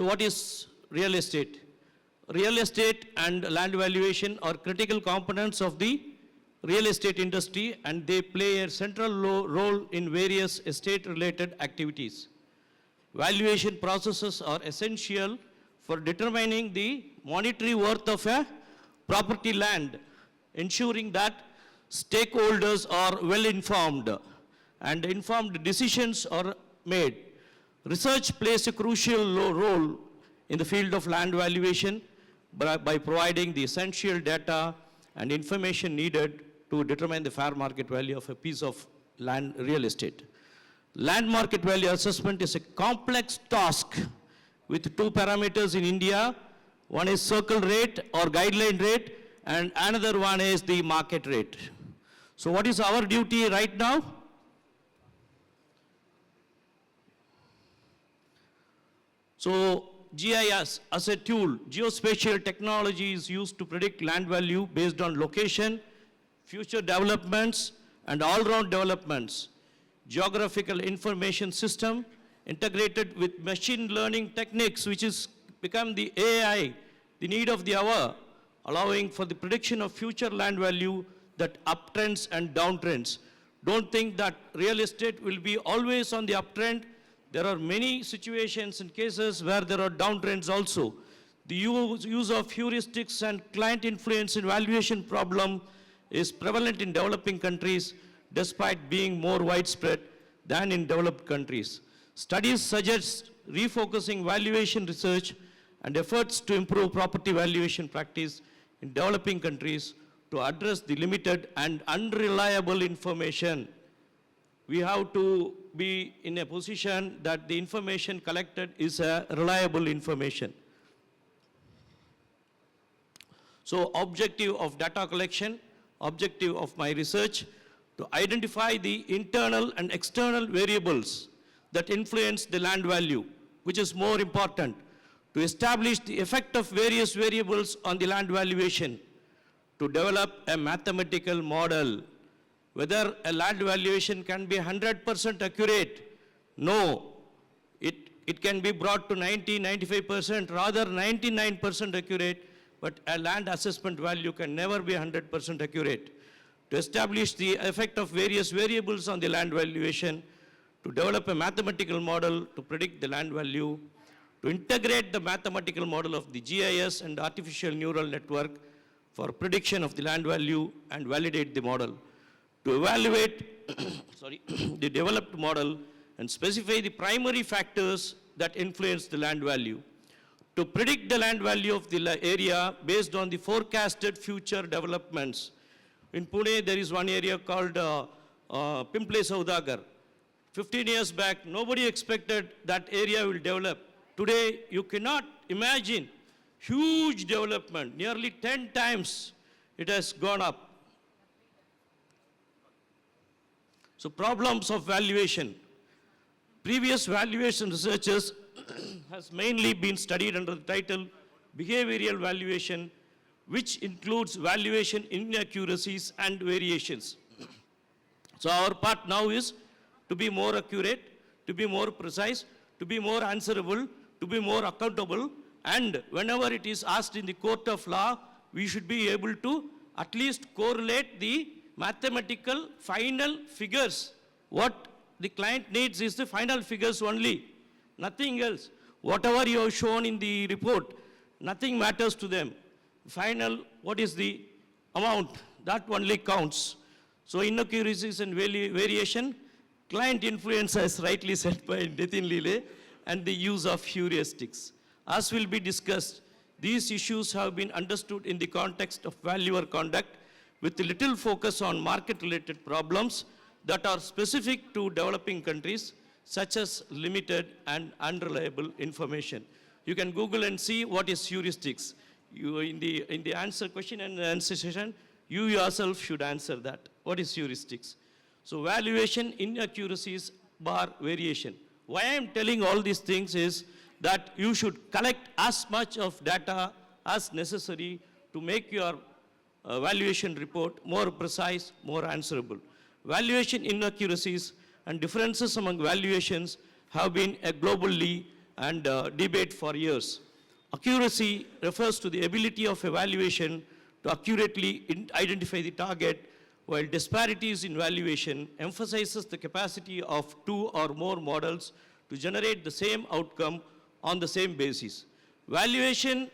So what is real estate? Real estate and land valuation are critical components of the real estate industry, and they play a central role in various estate-related activities. Valuation processes are essential for determining the monetary worth of a property land, ensuring that stakeholders are well informed and informed decisions are made. Research plays a crucial role in the field of land valuation by providing the essential data and information needed to determine the fair market value of a piece of land real estate. Land market value assessment is a complex task with two parameters in India. One is circle rate or guideline rate, and another one is the market rate. So what is our duty right now? So GIS as a tool, geospatial technology is used to predict land value based on location, future developments, and all-round developments. Geographical information system integrated with machine learning techniques, which is become the AI, the need of the hour, allowing for the prediction of future land value, that uptrends and downtrends. Don't think that real estate will be always on the uptrend. There are many situations and cases where there are downtrends also. The use of heuristics and client influence in valuation problem is prevalent in developing countries despite being more widespread than in developed countries. Studies suggest refocusing valuation research and efforts to improve property valuation practice in developing countries to address the limited and unreliable information. We have to be in a position that the information collected is a reliable information. So objective of data collection, objective of my research, to identify the internal and external variables that influence the land value, which is more important, to establish the effect of various variables on the land valuation, to develop a mathematical model. Whether a land valuation can be 100% accurate, no. It can be brought to 90-95%, rather 99% accurate, but a land assessment value can never be 100% accurate. To establish the effect of various variables on the land valuation, to develop a mathematical model to predict the land value, to integrate the mathematical model of the GIS and artificial neural network for prediction of the land value and validate the model, to evaluate the developed model and specify the primary factors that influence the land value, to predict the land value of the area based on the forecasted future developments. In Pune, there is one area called Pimple Saudagar. 15 years back, nobody expected that area will develop. Today, you cannot imagine huge development, nearly 10 times it has gone up. So problems of valuation. Previous valuation researchers has mainly been studied under the title behavioral valuation, which includes valuation inaccuracies and variations. So our part now is to be more accurate, to be more precise, to be more answerable, to be more accountable, and whenever it is asked in the court of law, we should be able to at least correlate the mathematical final figures. What the client needs is the final figures only, nothing else. Whatever you have shown in the report, nothing matters to them. Final, what is the amount, that only counts. So inaccuracies and variation, client influence, as rightly said by Nitin Lile, and the use of heuristics. As will be discussed, these issues have been understood in the context of valuer conduct with little focus on market-related problems that are specific to developing countries, such as limited and unreliable information. You can Google and see what is heuristics. You, in the answer question and answer session, you yourself should answer that. What is heuristics? So valuation inaccuracies bar variation. Why I am telling all these things is that you should collect as much of data as necessary to make your valuation report more precise, more answerable. Valuation inaccuracies and differences among valuations have been globally and debate for years. Accuracy refers to the ability of evaluation to accurately identify the target, while disparities in valuation emphasizes the capacity of two or more models to generate the same outcome on the same basis. Valuation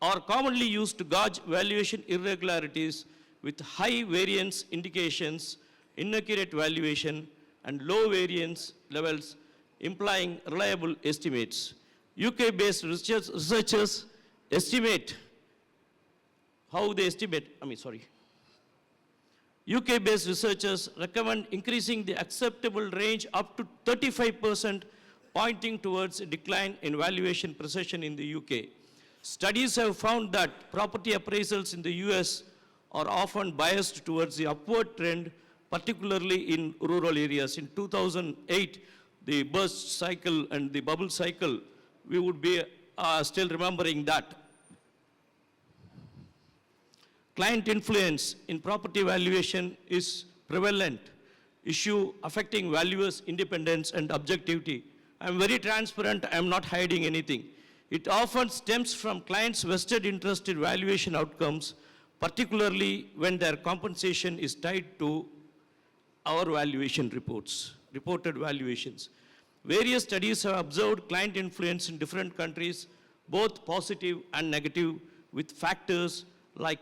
are commonly used to gauge valuation irregularities with high variance indications, inaccurate valuation, and low variance levels, implying reliable estimates. UK-based researchers estimate how they estimate, UK-based researchers recommend increasing the acceptable range up to 35%, pointing towards a decline in valuation precision in the UK. Studies have found that property appraisals in the US are often biased towards the upward trend, particularly in rural areas. In 2008, the burst cycle and the bubble cycle, we would be still remembering that. Client influence in property valuation is prevalent issue affecting valuers' independence and objectivity. I'm very transparent, I'm not hiding anything. It often stems from clients' vested interest in valuation outcomes, particularly when their compensation is tied to our valuation reports, reported valuations. Various studies have observed client influence in different countries, both positive and negative, with factors like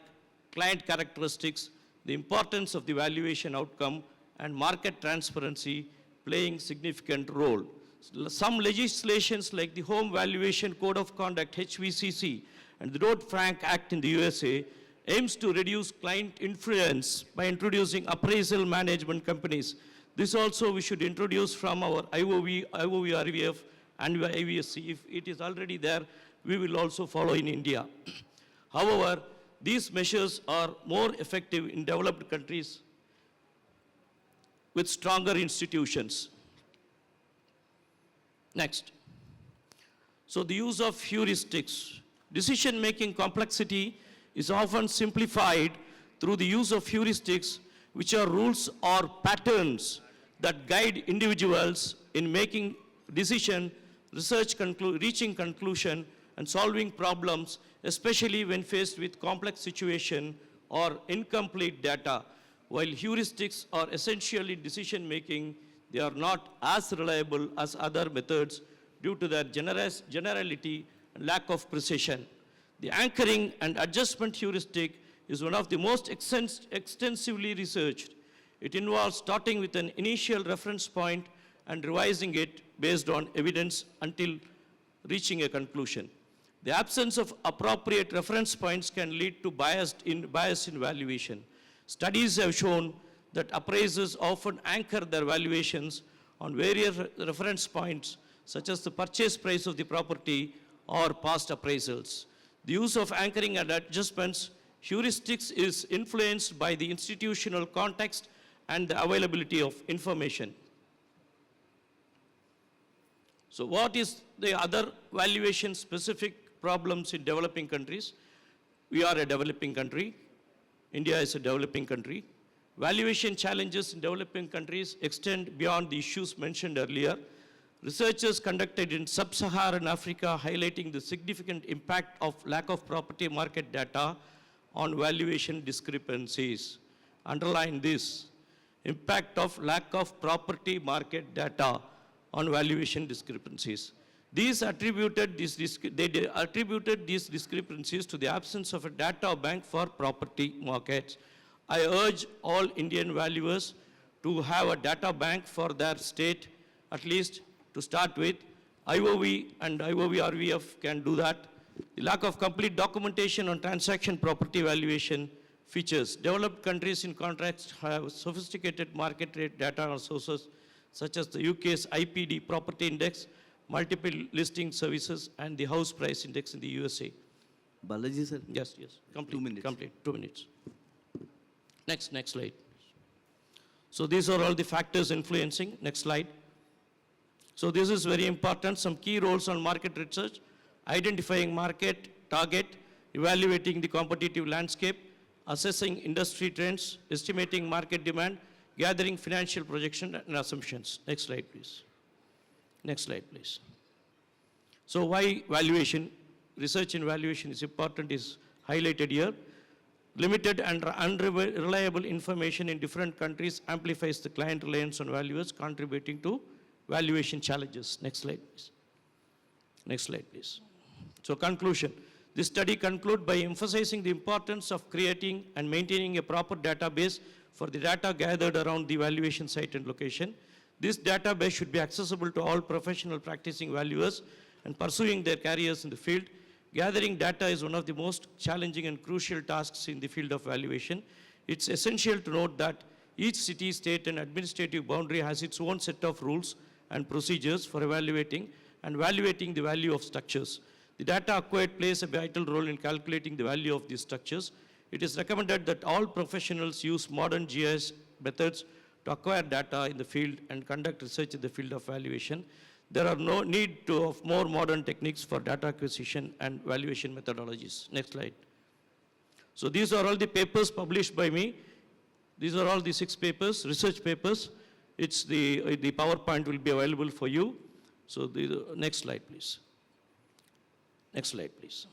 client characteristics, the importance of the valuation outcome, and market transparency playing significant role. Some legislations like the Home Valuation Code of Conduct, HVCC, and the Dodd-Frank Act in the USA aims to reduce client influence by introducing appraisal management companies. This also we should introduce from our IOV, RVF, and IVSC. If it is already there, we will also follow in India. However, these measures are more effective in developed countries with stronger institutions. Next. So the use of heuristics. Decision-making complexity is often simplified through the use of heuristics, which are rules or patterns that guide individuals in making decision, reaching conclusion, and solving problems, especially when faced with complex situation or incomplete data. While heuristics are essentially decision-making, they are not as reliable as other methods due to their generality and lack of precision. The anchoring and adjustment heuristic is one of the most extensively researched. It involves starting with an initial reference point and revising it based on evidence until reaching a conclusion. The absence of appropriate reference points can lead to bias in valuation. Studies have shown that appraisers often anchor their valuations on various reference points, such as the purchase price of the property or past appraisals. The use of anchoring and adjustments heuristics is influenced by the institutional context and the availability of information. So what is the other valuation specific problems in developing countries? We are a developing country. India is a developing country. Valuation challenges in developing countries extend beyond the issues mentioned earlier. Researchers conducted in sub-Saharan Africa highlighting the significant impact of lack of property market data on valuation discrepancies. Underline this, impact of lack of property market data on valuation discrepancies. They attributed these discrepancies to the absence of a data bank for property markets. I urge all Indian valuers to have a data bank for their state, at least to start with. IOV and IOV RVF can do that. The lack of complete documentation on transaction property valuation features. Developed countries, in contrast, have sophisticated market rate data sources, such as the UK's IPD property index, multiple listing services, and the house price index in the USA. Balaji, sir? Yes. Complete. 2 minutes. Complete. 2 minutes. Next slide. So these are all the factors influencing. Next slide. So this is very important. Some key roles on market research: identifying market target, evaluating the competitive landscape, assessing industry trends, estimating market demand, gathering financial projection and assumptions. Next slide, please. Next slide, please. So why valuation, research in valuation is important is highlighted here. Limited and unreliable information in different countries amplifies the client reliance on valuers, contributing to valuation challenges. Next slide, please. Next slide, please. So conclusion. This study concludes by emphasizing the importance of creating and maintaining a proper database for the data gathered around the valuation site and location. This database should be accessible to all professional practicing valuers and pursuing their careers in the field. Gathering data is one of the most challenging and crucial tasks in the field of valuation. It's essential to note that each city, state, and administrative boundary has its own set of rules and procedures for evaluating and valuating the value of structures. The data acquired plays a vital role in calculating the value of these structures. It is recommended that all professionals use modern GIS methods to acquire data in the field and conduct research in the field of valuation. There are no need of more modern techniques for data acquisition and valuation methodologies. Next slide. So these are all the papers published by me. These are all the 6 papers, research papers. It's the PowerPoint will be available for you. So the next slide, please. Next slide, please.